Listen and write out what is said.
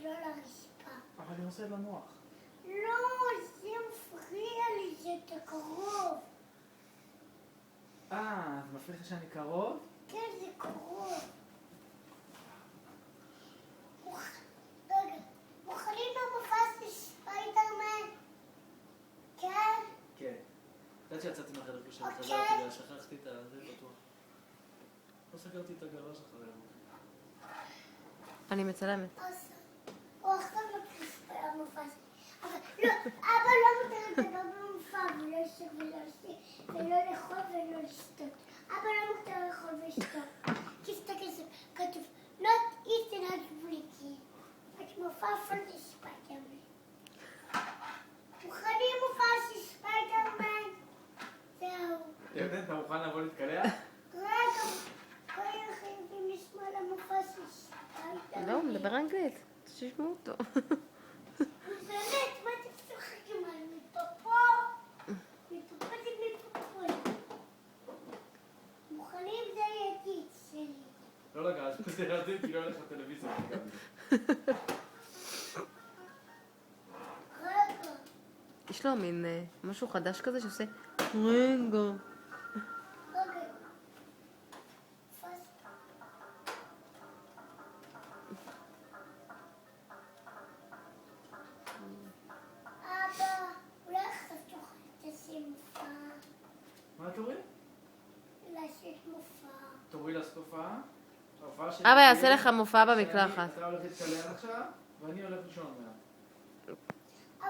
לא לרצפה. אבל אני עושה לנוח. לא, זה מפריע לי, זה קרוב. זה מפריע לך שאני קרוב? כן, זה קרוב. רגע, מוכנים למופע של ספיידרמן? כן? כן. יודעת שיצאתי מהחדר כשאני אוקיי. חזרתי בגלל שכחתי את זה פתוח. לא סגרתי את הגרז' אחרי הבוקר. אני מצלמת. הוא עכשיו מקריס המופע שלי. אבל לא, אבא לא מותר לדבר במופע ולא לשאול ולא לשאול ולא לאכול ולא לשתות. אבא לא מותר לאכול ולשתות. תסתכל, זה כתוב not eat and not drink. את מופע של ספיידרמן. מוכנים מופע של ספיידרמן? זהו. ירדן, אתה מוכן לבוא להתקלח? רגע, כל אלה חייבים לשמוע על המופע של ספיידרמן. לא, הוא מדבר אנגלית. תשמעו אותו. באמת, מה אתם צוחקים על מפפו? מפפו זה מפפו. מוכנים? זה ידיד שלי. לא לגעת, זה ירדן כי לא הולך לטלוויזיה. רגע. יש לו מין משהו חדש כזה שעושה רגע. רגע. אבא, אולי עכשיו תוכל לשים מופע. מה את אומרת? לעשות מופע. תורי לעשות הופעה? ההופעה אבא יעשה לך מופע במקלחת. אתה הולך להתקלח עכשיו, ואני הולך לישון מעט.